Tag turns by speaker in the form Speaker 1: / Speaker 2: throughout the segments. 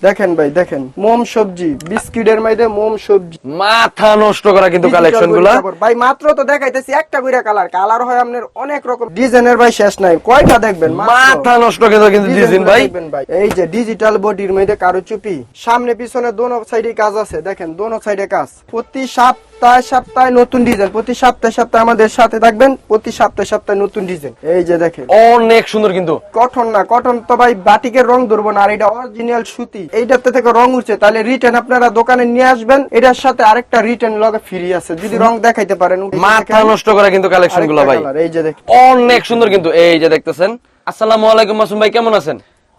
Speaker 1: দেখেন ভাই, দেখেন মোম সবজি, বিস্কিটের মধ্যে মোম সবজি,
Speaker 2: মাথা নষ্ট করা কিন্তু কালেকশন গুলা
Speaker 1: ভাই। মাত্র তো দেখাইতেছি একটা করে কালার, কালার হয় আপনার অনেক রকম ডিজাইনের ভাই, শেষ নাই। কয়টা দেখবেন?
Speaker 2: মাথা নষ্ট কিন্তু ডিজাইন ভাই।
Speaker 1: এই যে ডিজিটাল বডির মধ্যে কারুচুপি, সামনে পিছনে দোনো সাইডে কাজ আছে, দেখেন দোনো সাইডে কাজ। প্রতি সপ্তাহে নতুন ডিজাইন, প্রতি সপ্তাহে আমাদের সাথে থাকবেন, প্রতি সপ্তাহে নতুন ডিজাইন। এই যে দেখেন
Speaker 2: অনেক সুন্দর কিন্তু
Speaker 1: কটন না, কটন তো ভাই বাটিকের রং ধরবো না, আর এটা অরিজিনাল সুতি। এইটাতে থেকে রং উঠছে, তাহলে রিটার্ন আপনারা দোকানে নিয়ে আসবেন, এটার সাথে আরেকটা রিটার্ন লগে ফ্রি আছে যদি রং দেখাইতে পারেন।
Speaker 2: মাথা নষ্ট করা কিন্তু কালেকশন গুলো ভাই।
Speaker 1: এই যে দেখেন
Speaker 2: অনেক সুন্দর কিন্তু। এই যে দেখতেছেন। আসসালামু আলাইকুম মাসুম ভাই, কেমন আছেন?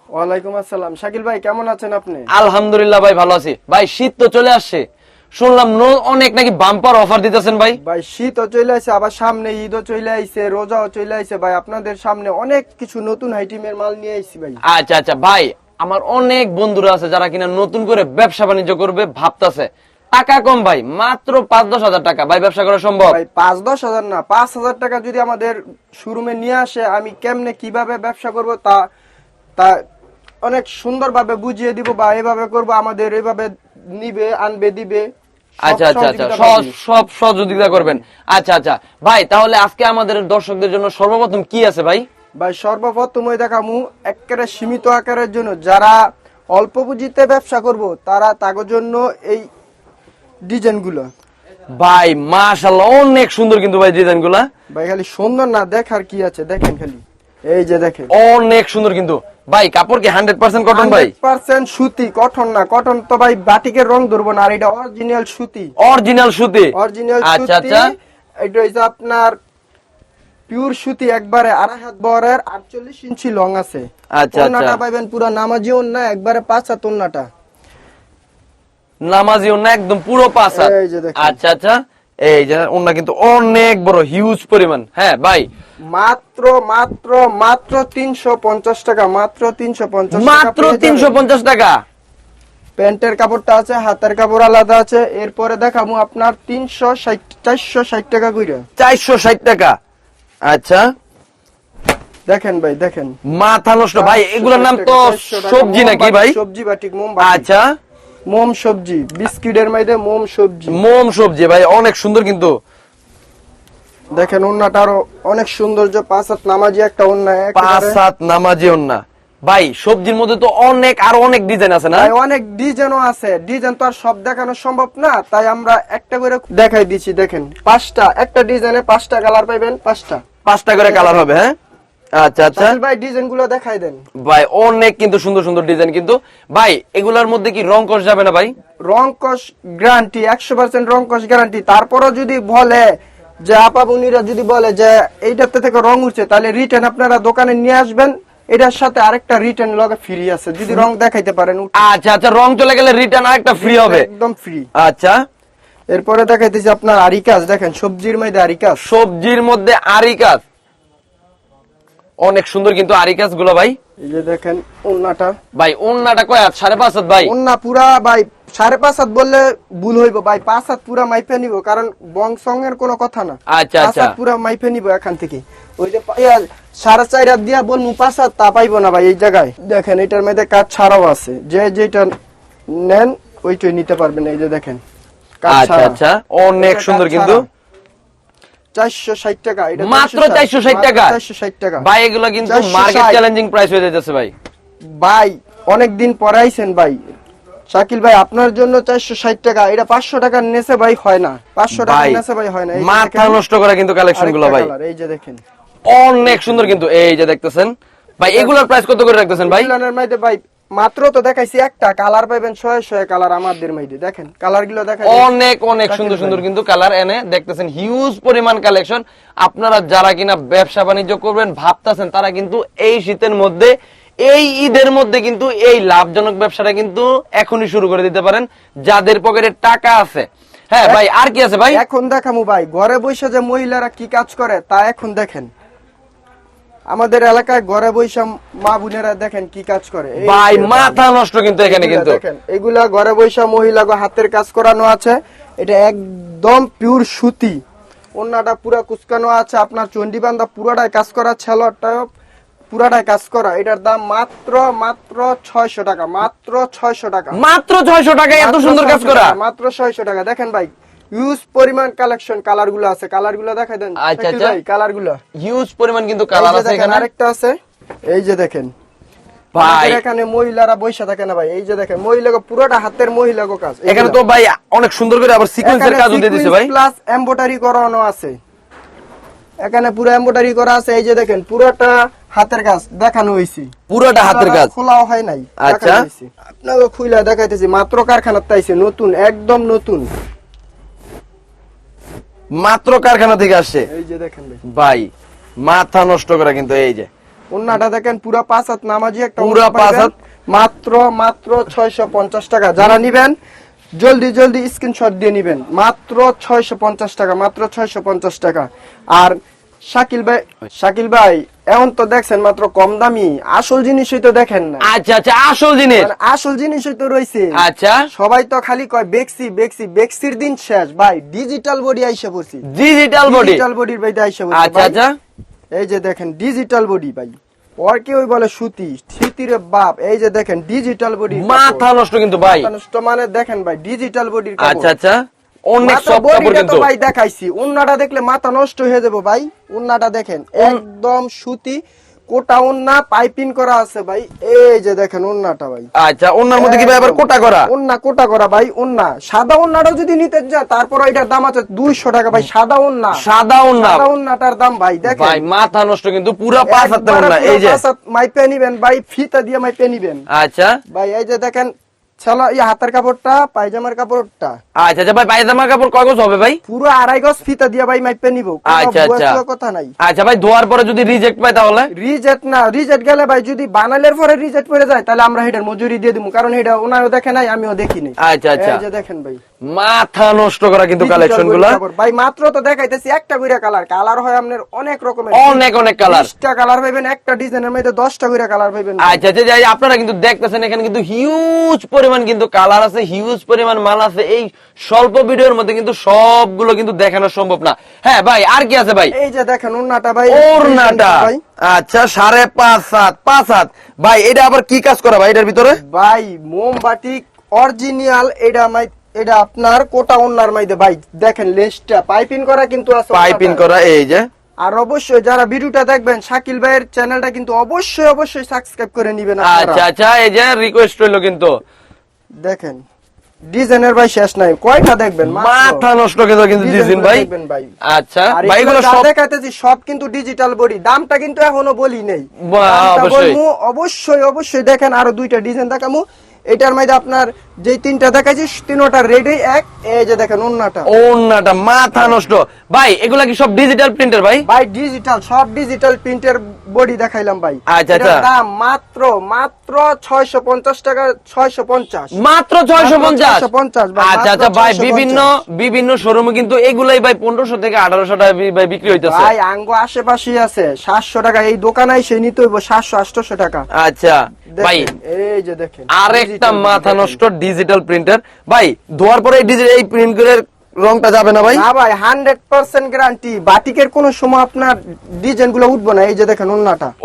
Speaker 1: ওয়ালাইকুম আসসালাম। শাকিল ভাই কেমন আছেন আপনি?
Speaker 2: আলহামদুলিল্লাহ ভাই, ভালো আছি ভাই। শীত তো চলে আসছে, শুনলাম অনেক নাকি বাম্পার অফার দিতেছেন ভাই।
Speaker 1: ভাই শীতও চলে আসছে, আবার সামনে ঈদও চলে আইছে, রোজাও চলে আইছে ভাই। আপনাদের সামনে অনেক কিছু নতুন আইটেমের মাল নিয়ে আইছি ভাই।
Speaker 2: আচ্ছা আচ্ছা ভাই, আমার অনেক বন্ধুরা আছে যারা কিনা নতুন করে ব্যবসা বাণিজ্য করবে ভাবতেছে। টাকা কম ভাই, মাত্র ৫-১০ হাজার টাকা ভাই ব্যবসা করা সম্ভব?
Speaker 1: ভাই ৫-১০ হাজার না, ৫,০০০ টাকা যদি আমাদের শোরুমে নিয়ে আসে, আমি কেমনে কিভাবে ব্যবসা করব তা অনেক সুন্দর ভাবে বুঝিয়ে দিব, বা এভাবে করব, আমাদের এভাবে নিবে, আনবে, দিবে।
Speaker 2: আচ্ছা আচ্ছা আচ্ছা, সব সহযোগিতা করবেন। আচ্ছা আচ্ছা ভাই, তাহলে আজকে আমাদের দর্শকদের জন্য সর্বপ্রথম কি আছে ভাই?
Speaker 1: ভাই সর্বপ্রথম ওই দেখামু একেবারে সীমিত আকারের জন্য, যারা অল্প পুঁজিতে ব্যবসা করব তারা তাদের জন্য এই ডিজাইন গুলো।
Speaker 2: ভাই মাশাআল্লাহ, অনেক সুন্দর কিন্তু ভাই ডিজাইন গুলা।
Speaker 1: ভাই খালি সুন্দর না, দেখার কি আছে দেখেন খালি। এই যে দেখেন
Speaker 2: অনেক সুন্দর কিন্তু ভাই। কাপড় কি 100% কটন ভাই?
Speaker 1: 100% সুতি, কটন না। কটন তো ভাই বাটিকের রং ধরবো না, আর এটা অরিজিনাল সুতি।
Speaker 2: অরিজিনাল সুতি।
Speaker 1: অরিজিনাল
Speaker 2: আচ্ছা
Speaker 1: সুতি।
Speaker 2: আচ্ছা,
Speaker 1: এটা হইছে আপনার পিওর সুতি, একবারে 2.5 হাত বহরের, 48 ইঞ্চি লং আছে।
Speaker 2: আচ্ছা
Speaker 1: ওন্নাটা
Speaker 2: আচ্ছা,
Speaker 1: পাবেন পুরো নামাজি ওন্না, একবারে 5 হাত ওন্নাটা।
Speaker 2: নামাজি ওন্না একদম পুরো 5 হাত।
Speaker 1: এই যে দেখেন।
Speaker 2: আচ্ছা আচ্ছা, এই যে ওন্না কিন্তু অনেক বড়, হিউজ পরিমাণ। হ্যাঁ ভাই,
Speaker 1: মাত্র মাত্র মাত্র 350 টাকা, মাত্র 350 টাকা,
Speaker 2: মাত্র 350 টাকা।
Speaker 1: প্যান্টের কাপড়টা আছে, হাতের কাপড় আলাদা আছে। এরপরে দেখাবো আপনার 460 টাকা কইরা।
Speaker 2: 460 টাকা। আচ্ছা
Speaker 1: দেখেন ভাই, দেখেন
Speaker 2: মাথা নষ্ট ভাই, এগুলোর নাম তো
Speaker 1: 460 টাকা।
Speaker 2: সবজি নাকি ভাই?
Speaker 1: সবজি বাটিক, মোম বাটিক।
Speaker 2: আচ্ছা,
Speaker 1: মোম সবজি, বিস্কিটের মধ্যে মোম সবজি।
Speaker 2: মোম সবজি ভাই, অনেক সুন্দর কিন্তু।
Speaker 1: দেখেন ওন্নাটা আরো অনেক সৌন্দর্য, 5 হাত নামাজি একটা ওন্না,
Speaker 2: 5 হাত নামাজি ওন্না। ভাই সবজির মধ্যে তো আরো অনেক ডিজাইন আছে না?
Speaker 1: অনেক ডিজাইনও আছে। ডিজাইন তো আর সব দেখানো সম্ভব না, তাই আমরা একটা করে দেখাই দিচ্ছি। দেখেন 5টা, একটা ডিজাইনে 5টা কালার পাবেন,
Speaker 2: 5টা করে কালার হবে। হ্যাঁ আচ্ছা আচ্ছা
Speaker 1: ভাই ডিজাইন গুলো দেখাই দেন
Speaker 2: ভাই, অনেক কিন্তু সুন্দর সুন্দর ডিজাইন কিন্তু। ভাই এগুলার মধ্যে কি রং কষ যাবে না ভাই?
Speaker 1: রং কষ গ্যারান্টি, 100% রং কষ গ্যারান্টি। তারপরও যদি বলে যে আপা বোনিরা যদি বলে যে এইটাতে থেকে রং উঠছে, তাহলে রিটার্ন আপনারা দোকানে নিয়ে আসবেন, এটার সাথে আরেকটা রিটার্ন লগে ফ্রি আছে যদি রং দেখাইতে পারেন।
Speaker 2: আচ্ছা আচ্ছা, রং চলে গেলে রিটার্ন আরেকটা ফ্রি হবে,
Speaker 1: একদম ফ্রি।
Speaker 2: আচ্ছা,
Speaker 1: এরপরে দেখাইতেছি আপনার আরি কাজ। দেখেন সবজির মধ্যে আরি কাজ,
Speaker 2: সবজির মধ্যে আরি কাজ, অনেক সুন্দর কিন্তু আরি কাজ গুলো ভাই।
Speaker 1: এই যে দেখেন ওন্নাটা
Speaker 2: ভাই, ওন্নাটা কয় হাত? 5.5 হাত ভাই।
Speaker 1: ওন্না পুরা ভাই 5.5 হাত বললে ভুল হইব ভাই, 5 হাত পুরা মাইপে নিব, কারণ বংসং এর কোনো কথা না।
Speaker 2: আচ্ছা
Speaker 1: 5
Speaker 2: আচ্ছা,
Speaker 1: হাত পুরা মাইপে নিব এখান থেকে। ওই যে 4.5 হাত দিয়া বলবো 5 হাত, তা পাইবো না ভাই এই জায়গায়। দেখেন এটার মধ্যে কাজ ছাড়াও আছে, যে যেটা নেন ওইটাই নিতে পারবেন। এই যে দেখেন কাজ
Speaker 2: আচ্ছা
Speaker 1: ছাড়া।
Speaker 2: আচ্ছা, অনেক
Speaker 1: এটা
Speaker 2: সুন্দর
Speaker 1: কাজ
Speaker 2: কিন্তু।
Speaker 1: ছাড়া। 460 টাকা, এটা
Speaker 2: মাত্র 460 টাকা।
Speaker 1: 460 টাকা
Speaker 2: ভাই এগুলো কিন্তু
Speaker 1: 460
Speaker 2: মার্কেট চ্যালেঞ্জিং প্রাইস হয়ে যাচ্ছে ভাই।
Speaker 1: ভাই অনেকদিন পরে আইছেন ভাই শাকিল ভাই, আপনার জন্য 460 টাকা। এটা 500 টাকার নেছে ভাই, হয় না। 500 টাকার নেছে ভাই, হয় না। এই যে
Speaker 2: মাথা
Speaker 1: দেখেন,
Speaker 2: নষ্ট করা কিন্তু কালেকশন গুলো ভাই।
Speaker 1: এই যে দেখেন
Speaker 2: অনেক সুন্দর কিন্তু। এই যে দেখতেছেন ভাই, এগুলোর প্রাইস কত করে রাখতেছেন ভাই?
Speaker 1: মিলানের মধ্যে ভাই মাত্র তো দেখাইছি একটা কালার পাবেন, 100 কালার আমাদের মধ্যে। দেখেন কালার গুলো দেখেন,
Speaker 2: অনেক অনেক সুন্দর সুন্দর কিন্তু কালার এনে দেখতেছেন, হিউজ পরিমাণ কালেকশন। আপনারা যারা কিনা ব্যবসা বাণিজ্য করবেন ভাবতেছেন, তারা কিন্তু এই শীতের মধ্যে, এই ঈদের মধ্যে কিন্তু এই লাভজনক ব্যবসাটা কিন্তু এখনই শুরু করে দিতে পারেন, যাদের পকেটে টাকা আছে। হ্যাঁ ভাই, আর কি আছে ভাই?
Speaker 1: এখন দেখামু ভাই ঘরে বসে যে মহিলারা কি কাজ করে তা এখন দেখেন। আমাদের এলাকায় ঘরে বসে মা বোনেরা দেখেন কি কাজ করে
Speaker 2: ভাই, মাথা নষ্ট কিন্তু এখানে কিন্তু।
Speaker 1: দেখেন এগুলা ঘরে বসে মহিলা হাতের কাজ করানো আছে। এটা একদম পিওর সুতি, ওন্নাটা পুরা কুচকানো আছে। আপনার চন্ডিবান্ধা পুরাটাই কাজ করা, ছেলটাও পুরাটাই কাজ করা, এটার দাম মাত্র 600 টাকা, মাত্র 600 টাকা,
Speaker 2: মাত্র 600 টাকায় এত সুন্দর কাজ করা,
Speaker 1: মাত্র 600 টাকা। দেখেন ভাই হিউজ পরিমাণ কালেকশন, কালার গুলো আছে, কালার গুলো দেখাই দেন।
Speaker 2: আচ্ছা, আচ্ছা।
Speaker 1: কালার গুলো
Speaker 2: হিউজ পরিমাণ কিন্তু কালার আছে এখানে।
Speaker 1: আরেকটা আছে, এই যে দেখেন
Speaker 2: ভাই
Speaker 1: আমাদের এখানে মহিলারা বইসা থাকে না ভাই, এই যে দেখেন মহিলাগো পুরোটা হাতের মহিলাগো কাজ।
Speaker 2: এখানে তো ভাই অনেক সুন্দর করে আবার সিকোয়েন্সের কাজও দিয়ে দিয়েছে ভাই,
Speaker 1: প্লাস এমব্রয়ডারি করানো আছে, এখানে পুরো এমব্রয়ডারি করা আছে। এই যে দেখেন পুরোটা হাতের কাজ দেখানো হইছে,
Speaker 2: পুরোটা হাতের কাজ,
Speaker 1: খোলাও হয় নাই।
Speaker 2: আচ্ছা
Speaker 1: আপনাকে খুইলা দেখাইতেছি, মাত্র কারখানার তাইছে, নতুন, একদম নতুন,
Speaker 2: মাত্র কারখানা থেকে আসছে।
Speaker 1: এই যে দেখেন ভাই,
Speaker 2: ভাই মাথা নষ্ট করা কিন্তু। এই যে
Speaker 1: ওন্নাটা দেখেন পুরা 5 হাত নামাজি একটা
Speaker 2: পুরা
Speaker 1: ওন্না
Speaker 2: 5
Speaker 1: পাইবেন।
Speaker 2: হাত।
Speaker 1: মাত্র 650 টাকা। যারা নিবেন জলদি জলদি স্ক্রিনশট দিয়ে নিবেন, মাত্র 650 টাকা, মাত্র 650 টাকা। আর শাকিল ভাই এখন তো দেখছেন মাত্র কম দামি, আসল জিনিসই তো দেখেন না।
Speaker 2: আচ্ছা আচ্ছা, আসল জিনিস,
Speaker 1: মানে আসল জিনিসই তো রয়েছে।
Speaker 2: আচ্ছা
Speaker 1: সবাই তো খালি কয় বেক্সির দিন শেষ ভাই, ডিজিটাল বডি আইসা পড়ছি,
Speaker 2: ডিজিটাল বডি,
Speaker 1: ডিজিটাল বডির বাইতে আইসা পড়ছি
Speaker 2: আচ্ছা
Speaker 1: ভাই।
Speaker 2: আচ্ছা।
Speaker 1: এই যে দেখেন ডিজিটাল বডি ভাই, ওর কি ওই বলে সুতির বাপ। এই যে দেখেন ডিজিটাল বডি,
Speaker 2: মাথা নষ্ট কিন্তু ভাই।
Speaker 1: মানে দেখেন ভাই ডিজিটাল বডির
Speaker 2: আচ্ছা আচ্ছা, অনেক সফট কাপড়
Speaker 1: বডিটা তো
Speaker 2: কিন্তু
Speaker 1: ভাই দেখাইছি, উন্নাটা দেখলে মাথা নষ্ট হয়ে যাবে ভাই। উন্নাটা দেখেন একদম সুতি কোটা উন্না, পাইপিং করা আছে ভাই। এই যে দেখেন উন্নাটা ভাই,
Speaker 2: আচ্ছা। ওনার মধ্যে কি ভাই আবার কোটা করা?
Speaker 1: উন্না কোটা করা ভাই। উন্না সাদা উন্নাটাও যদি নিতে যায় তারপর এটার দাম আছে 200 টাকা ভাই। সাদা উন্না,
Speaker 2: সাদা ওন্না,
Speaker 1: সাদা উন্নাটার দাম ভাই দেখেন
Speaker 2: ভাই মাথা নষ্ট কিন্তু, পুরো 5 হাতে ওন্না। এই যে
Speaker 1: মাইপে নিবেন ভাই, ফিতা দিয়ে মাইপে নিবেন
Speaker 2: আচ্ছা
Speaker 1: ভাই। এই যে দেখেন হাতের কাপড়টা, পায়জামার কাপড়টা,
Speaker 2: আচ্ছা আচ্ছা। ভাই পায়জামার কাপড় কয় গজ হবে ভাই?
Speaker 1: পুরো 2.5 গজ ফিতা দিয়ে ভাই মাইপে নিব,
Speaker 2: আচ্ছা আচ্ছা,
Speaker 1: কথা নাই।
Speaker 2: আচ্ছা ভাই ধোয়ার পরে যদি রিজেক্ট পাই তাহলে?
Speaker 1: রিজেক্ট গেলে ভাই যদি বানালের পরে রিজেক্ট পড়ে যায় তাহলে আমরা এটার মজুরি দিয়ে দিব, কারণ এটা ওনারও দেখে নাই আমিও দেখিনি।
Speaker 2: আচ্ছা আচ্ছা,
Speaker 1: এই যে দেখেন ভাই
Speaker 2: মাথা নষ্ট করা কিন্তু কালেকশন গুলা
Speaker 1: ভাই। মাত্র তো দেখাইতেছি একটা কইরা কালার হয় আপনার অনেক রকমের,
Speaker 2: অনেক কালার,
Speaker 1: 20টা কালার পাইবেন একটা ডিজাইনের মধ্যে, 10টা কইরা কালার পাইবেন।
Speaker 2: আচ্ছা আচ্ছা, যাই আপনারা কিন্তু দেখতেছেন এখানে কিন্তু হিউজ পরিমাণ কিন্তু কালার আছে, হিউজ পরিমাণ মাল আছে। এই স্বল্প ভিডিওর মধ্যে কিন্তু সবগুলো কিন্তু দেখানো সম্ভব না। হ্যাঁ ভাই আর কি আছে ভাই?
Speaker 1: এই যে দেখেন ওন্নাটা ভাই,
Speaker 2: ওড়নাটা আচ্ছা 5.5 হাত ভাই। এটা আবার কি কাজ করা ভাই এটার ভিতরে?
Speaker 1: ভাই মোমবাতি অরিজিনাল, এটা আপনার কোটা ওন্নার মধ্যে ভাই দেখেন লেসটা পাইপিং করা কিন্তু আছে,
Speaker 2: পাইপিং করা। এই যে
Speaker 1: আর অবশ্যই যারা ভিডিওটা দেখবেন শাকিল ভাইয়ের চ্যানেলটা কিন্তু অবশ্যই সাবস্ক্রাইব করে নিবেন আপনারা।
Speaker 2: আচ্ছা আচ্ছা, এই যে রিকোয়েস্ট হইলো কিন্তু
Speaker 1: দেখেন ডিজাইনের ভাই শেষ নাই, কয়টা দেখবেন
Speaker 2: মাথা নষ্ট কিন্তু ডিজাইন ভাই।
Speaker 1: ভাই
Speaker 2: আচ্ছা
Speaker 1: আর
Speaker 2: ভাই
Speaker 1: এগুলো
Speaker 2: এগুলো সব
Speaker 1: দেখাইতেছি সব কিন্তু ডিজিটাল বডি। দামটা কিন্তু এখনো বলি নেই,
Speaker 2: অবশ্যই
Speaker 1: অবশ্যই দেখেন আরো 2টা ডিজাইন দেখামু। এটার মধ্যে আপনার যে 3টা দেখাইছি 3টা রেডি এক। এই যে দেখেন ওন্নাটা
Speaker 2: মাথা নষ্ট ভাই। এগুলা কি সব ডিজিটাল প্রিন্টার ভাই?
Speaker 1: ভাই ডিজিটাল, সব ডিজিটাল প্রিন্টের বডি দেখাইলাম ভাই।
Speaker 2: আচ্ছা আচ্ছা,
Speaker 1: এটার দাম মাত্র 650 টাকা, 650,
Speaker 2: মাত্র 650
Speaker 1: ভাই।
Speaker 2: আচ্ছা আচ্ছা ভাই,
Speaker 1: 650
Speaker 2: বিভিন্ন শোরুমে কিন্তু এগুলাই ভাই 1500 থেকে 1800 টাকা ভাই বিক্রি হইতেছে
Speaker 1: ভাই। আঙ্গো আশেপাশেই আছে 700 টাকা, এই দোকানে এসে নিতে হইব 700-800 টাকা।
Speaker 2: আচ্ছা ভাই
Speaker 1: এই যে দেখেন
Speaker 2: আরেকটা মাথা নষ্ট ডিজিটাল প্রিন্টার ভাই। ধোয়ার পরে এই প্রিন্টের রংটা যাবে না ভাই?
Speaker 1: না ভাই 100% গ্যারান্টি, বাটিকের কোন সময় আপনার ডিজাইন গুলো উঠবো না। এই যে দেখেন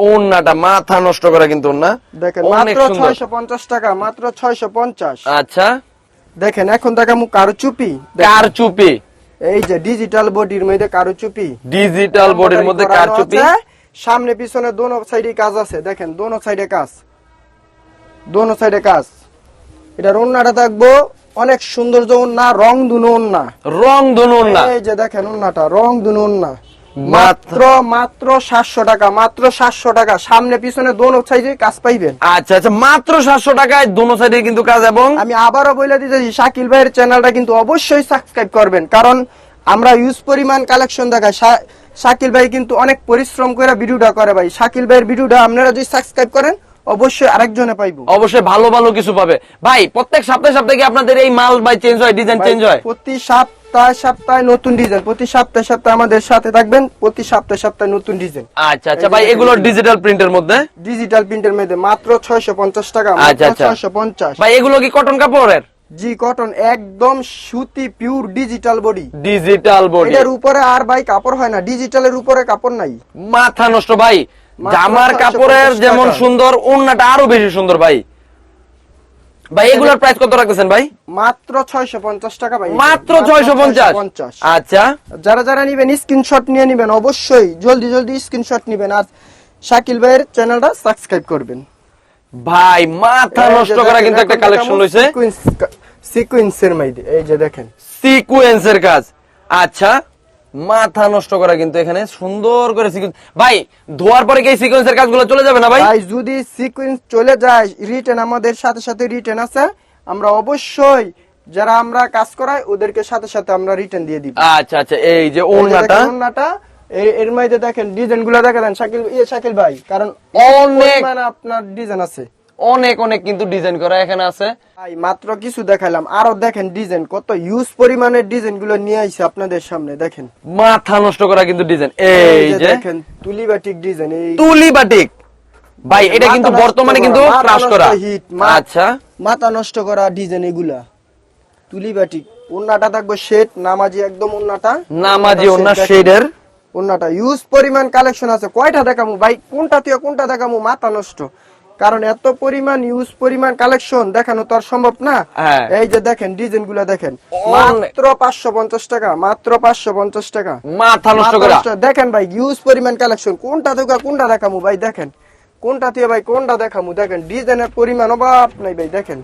Speaker 2: ওন্নাটা মাথা নষ্ট করা কিন্তু না,
Speaker 1: দেখেন
Speaker 2: অনেক
Speaker 1: মাত্র
Speaker 2: সুন্দর।
Speaker 1: 650 টাকা, মাত্র 650।
Speaker 2: আচ্ছা
Speaker 1: দেখেন এখন দেখামু কারুচুপি।
Speaker 2: কারচুপি,
Speaker 1: এই যে ডিজিটাল বডির মধ্যে কারুচুপি,
Speaker 2: ডিজিটাল বডির মধ্যে কারচুপি,
Speaker 1: সামনে পিছনে দোনো সাইডে কাজ আছে। দেখেন দোনো সাইডে কাজ। এটার ওন্নাটা থাকবো অনেক সুন্দর, ওন্না রং দুনো ওন্না, এই যে দেখেন ওন্নাটা রং দুনো ওন্না। মাত্র 700 টাকা, মাত্র 700 টাকা। সামনে পিছনে দোনো সাইডে কাজ পাইবেন।
Speaker 2: আচ্ছা আচ্ছা, মাত্র 700 টাকায় দোনো সাইডে কিন্তু কাজ। এবং
Speaker 1: আমি আবারও বলে দিতেছি শাকিল ভাইয়ের চ্যানেলটা কিন্তু অবশ্যই সাবস্ক্রাইব করবেন, কারণ আমরা ইউজ পরিমাণ কালেকশন দেখাই। শাকিল ভাই কিন্তু অনেক পরিশ্রম করে ভিডিওটা করে ভাই। শাকিল ভাইয়ের ভিডিওটা আপনারা যদি সাবস্ক্রাইব করেন অবশ্যই আরেকজনে পাইবো,
Speaker 2: অবশ্যই ভালো ভালো কিছু পাবে ভাই। প্রত্যেক সপ্তাহে কি আপনাদের এই মাল ভাই চেঞ্জ হয়, ডিজাইন চেঞ্জ হয়?
Speaker 1: প্রতি সপ্তাহে নতুন ডিজাইন, প্রতি সপ্তাহে আমাদের সাথে থাকবেন, প্রতি সপ্তাহে নতুন ডিজাইন।
Speaker 2: আচ্ছা আচ্ছা ভাই, এগুলো ডিজিটাল প্রিন্টের মধ্যে,
Speaker 1: ডিজিটাল প্রিন্টের মধ্যে মাত্র 650 টাকা,
Speaker 2: আচ্ছা আচ্ছা
Speaker 1: 650
Speaker 2: ভাই। এগুলো কি কটন কাপড়ের?
Speaker 1: জি কটন, একদম সুতি pure digital body.
Speaker 2: Digital body,
Speaker 1: এর উপরে আর ভাই কাপড় হয় না, ডিজিটালের উপরে কাপড় নাই।
Speaker 2: মাথা নষ্ট ভাই।
Speaker 1: মাত্র
Speaker 2: জামার
Speaker 1: 650
Speaker 2: কাপড়ের যেমন
Speaker 1: টাকা।
Speaker 2: সুন্দর, ওন্নাটা আরো বেশি সুন্দর ভাই। ভাই এগুলোর প্রাইস কত রাখতেছেন ভাই?
Speaker 1: মাত্র 650 টাকা ভাই।
Speaker 2: মাত্র 650। আচ্ছা,
Speaker 1: যারা যারা নিবেন স্ক্রিনশট নিয়ে নিবেন, অবশ্যই জলদি জলদি স্ক্রিনশট নিবেন, আর শাকিল ভাইয়ের চ্যানেলটা সাবস্ক্রাইব করবেন।
Speaker 2: ভাই মাথা নষ্ট করা কিন্তু একটা কালেকশন রয়েছে,
Speaker 1: সিকোয়েন্সের মধ্যে এই যে দেখেন
Speaker 2: সিকোয়েন্সের কাজ। আচ্ছা, মাথা নষ্ট করা কিন্তু এখানে সুন্দর করে সিকোয়েন্স। ভাই ধোয়ার পরে কি এই সিকোয়েন্সের কাজগুলো চলে যাবে না ভাই?
Speaker 1: ভাই যদি সিকোয়েন্স চলে যায়, রিটার্ন আমাদের সাথে সাথে রিটার্ন আছে, আমরা অবশ্যই যারা আমরা কাজ করাই ওদেরকে সাথে সাথে আমরা রিটার্ন দিয়ে দিব।
Speaker 2: আচ্ছা আচ্ছা, এই যে ওন্নাটা,
Speaker 1: ওন্নাটা এর মধ্যে দেখেন ডিজাইন গুলো দেখেন শাকিল ভাই, কারণ
Speaker 2: অনেক
Speaker 1: মানে আপনার ডিজাইন আছে,
Speaker 2: অনেক অনেক কিন্তু ডিজাইন করা এখানে আছে
Speaker 1: ভাই। মাত্র কিছু দেখাইলাম, আরো দেখেন ডিজাইন কত ইউজ পরিমাণের ডিজাইন গুলো নিয়ে আইছে আপনাদের সামনে। দেখেন
Speaker 2: মাথা নষ্ট করা কিন্তু ডিজাইন, এই যে
Speaker 1: দেখেন তুলি বাটিক ডিজাইন, এই
Speaker 2: তুলি বাটিক ভাই, এটা কিন্তু
Speaker 1: মাথা নষ্ট
Speaker 2: বর্তমানে
Speaker 1: করা,
Speaker 2: কিন্তু
Speaker 1: মাথা
Speaker 2: ক্রাশ
Speaker 1: নষ্ট
Speaker 2: করা।
Speaker 1: হিট,
Speaker 2: আচ্ছা,
Speaker 1: মাথা নষ্ট করা ডিজাইন এগুলা তুলি বাটিক। ওন্নাটা থাকবে শেড নামাজি, একদম ওন্নাটা
Speaker 2: নামাজি ওন্না শেডের।
Speaker 1: ওন্নাটা ইউজ পরিমাণ কালেকশন আছে, কয়টা দেখামু ভাই, কোনটা থেকে কোনটা দেখামু, মাথা নষ্ট, কারণ এত পরিমাণ ইউজ পরিমাণ কালেকশন দেখানো তো আর সম্ভব না।
Speaker 2: হ্যাঁ।
Speaker 1: এই যে দেখেন ডিজাইন গুলা দেখেন,
Speaker 2: অনেক।
Speaker 1: মাত্র 550 টাকা, মাত্র 550 টাকা।
Speaker 2: মাথা নষ্ট করা।
Speaker 1: দেখেন ভাই ইউজ পরিমাণ কালেকশন, কোনটা থেকে কোনটা দেখামু ভাই, দেখেন কোনটা থেকে ভাই কোনটা দেখামু, দেখেন ডিজাইনের পরিমাণ অভাব নাই ভাই। দেখেন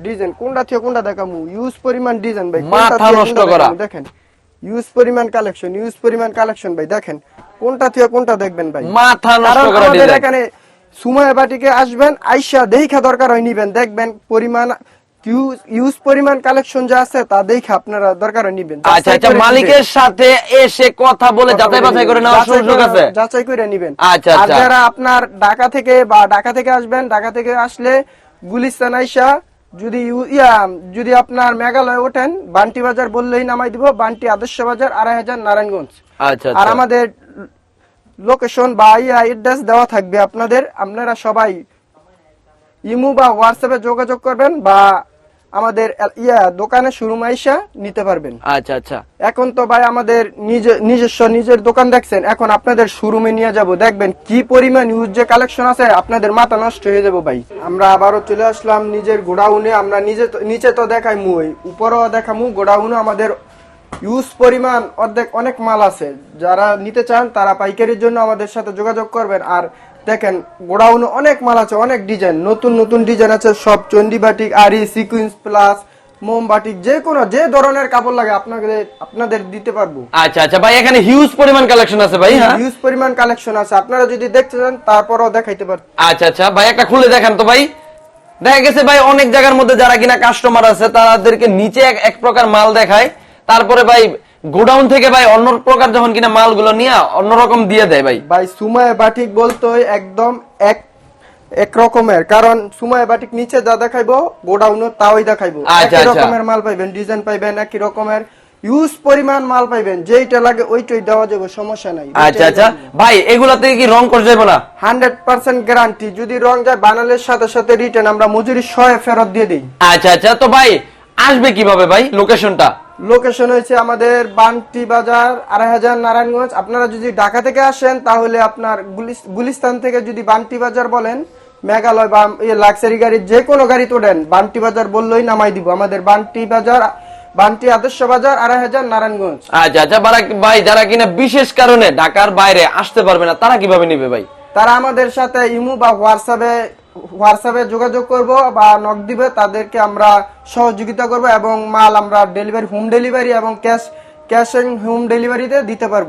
Speaker 1: ডিজাইন কোনটা থেকে কোনটা দেখামু, ইউজ পরিমাণ ডিজাইন ভাই, কোনটা
Speaker 2: মাথা
Speaker 1: থেকে
Speaker 2: নষ্ট
Speaker 1: কোনটা
Speaker 2: করা।
Speaker 1: দেখামু, দেখেন ইউজ পরিমাণ কালেকশন, ইউজ পরিমাণ কালেকশন ভাই। দেখেন কোনটা থেকে কোনটা দেখবেন ভাই,
Speaker 2: মাথা নষ্ট
Speaker 1: কারণ
Speaker 2: করা
Speaker 1: আমাদের
Speaker 2: ডিজাইন।
Speaker 1: এখানে সুমাইয়া বাটিকে আসবেন, আইসা দেখা দরকার হয় নিবেন, দেখবেন পরিমাণ ইউজ পরিমাণ কালেকশন যা আছে তা দেখে আপনারা দরকার হয় নিবেন।
Speaker 2: আচ্ছা আচ্ছা, মালিকের সাথে এসে কথা বলে যাচাই বাছাই করে নেওয়ার সুযোগ আছে।
Speaker 1: যাচাই করে নিবেন।
Speaker 2: আচ্ছা,
Speaker 1: আর
Speaker 2: আচ্ছা।
Speaker 1: যারা আপনার ঢাকা থেকে বা ঢাকা থেকে আসবেন, ঢাকা থেকে আসলে গুলিস্তান আইসা যদি আপনার মেঘালয় ওঠেন, বান্টি বাজার বললেই নামাই দিব, বান্টি আদর্শ বাজার 2500 নারায়ণগঞ্জ।
Speaker 2: আচ্ছা
Speaker 1: আর
Speaker 2: আচ্ছা,
Speaker 1: আমাদের লোকেশন বা অ্যাড্রেস দেওয়া থাকবে আপনাদের, আপনারা সবাই ইমো বা হোয়াটসঅ্যাপে যোগাযোগ করবেন বা আমাদের দোকানে শোরুম আইসা নিতে পারবেন।
Speaker 2: আচ্ছা আচ্ছা।
Speaker 1: এখন তো ভাই আমাদের নিজস্ব নিজের দোকান দেখছেন, এখন আপনাদের শোরুমে নিয়ে যাব, দেখবেন কি পরিমাণ ইউজ যে কালেকশন আছে, আপনাদের মাথা নষ্ট হয়ে যাবো ভাই। আমরা আবারও চলে আসলাম নিজের গোডাউনে, আমরা নিচে তো দেখাইমু, উপরেও দেখামু, গোডাউনে আমাদের ইউজ পরিমাণ অনেক মাল আছে। যারা নিতে চান তারা পাইকারির জন্য আমাদের সাথে যোগাযোগ করবেন। আর দেখেন গোডাউনে অনেক মাল আছে, অনেক ডিজাইন, নতুন নতুন ডিজাইন আছে সব, চন্ডি বাটিক, আরি, সিকুয়েন্স প্লাস, মোম বাটিক, যে ধরনের কাপড় লাগে আপনাদের দিতে পারবো।
Speaker 2: আচ্ছা আচ্ছা ভাই, এখানে হিউজ পরিমাণ কালেকশন আছে ভাই। হ্যাঁ,
Speaker 1: হিউজ পরিমাণ কালেকশন আছে, আপনারা যদি দেখতে চান তারপরও দেখাইতে পারবো।
Speaker 2: আচ্ছা আচ্ছা ভাই, একটা খুলে দেখান তো ভাই। দেখা গেছে ভাই অনেক জায়গার মধ্যে যারা কিনা কাস্টমার আছে তাদেরকে নিচে এক প্রকার মাল দেখায়, তারপরে ভাই গোডাউন থেকে ভাই অন্য প্রকার যখন কিনা মালগুলো নিয়ে অন্যরকম দিয়ে দেয় ভাই।
Speaker 1: ভাই সুমাইয়া বাটিক বলতে একদম এক রকমের, কারণ সুমাইয়া বাটিক নিচে যা দেখাইবো গোডাউন তাওই দেখাইবো,
Speaker 2: আচ্ছা,
Speaker 1: একই
Speaker 2: আচ্ছা।
Speaker 1: রকমের মাল পাইবেন, ডিজাইন পাইবেন একই রকমের, ইউজ পরিমাণ মাল পাইবেন, যেইটা লাগে ওইটাই দেওয়া যাবে, সমস্যা নাই।
Speaker 2: আচ্ছা আচ্ছা ভাই, এগুলা থেকে কি রং করে যাবে না?
Speaker 1: 100% গ্যারান্টি, যদি রং যায় বানালের সাথে সাথে রিটার্ন, আমরা মজুরি 100 ফেরত দিয়ে দিই।
Speaker 2: আচ্ছা আচ্ছা, তো ভাই আসবে কিভাবে ভাই লোকেশনটা?
Speaker 1: লোকেশন হয়েছে আমাদের বান্টি বাজার 2500 নারায়ণগঞ্জ। আপনারা যদি ঢাকা থেকে আসেন তাহলে আপনার গুলিস্তান থেকে যদি বান্টি বাজার বলেন, মেঘালয় বা লাক্সারি গাড়ি যে কোনো গাড়ি তোলেন, বান্টি বাজার বললেই নামাই দিব। আমাদের বান্টি বাজার, বান্টি আদর্শ বাজার 2500 নারায়ণগঞ্জ।
Speaker 2: আচ্ছা আচ্ছা ভাই, যারা কিনা বিশেষ কারণে ঢাকার বাইরে আসতে পারবে না তারা কিভাবে নিবে ভাই?
Speaker 1: তারা আমাদের সাথে ইমো বা হোয়াটসঅ্যাপে যোগাযোগ করব বা নক দিবে, তাদেরকে আমরা সহযোগিতা করব এবং মাল আমরা হোম ডেলিভারি এবং ক্যাশ হোম ডেলিভারিতে দিতে পারবো।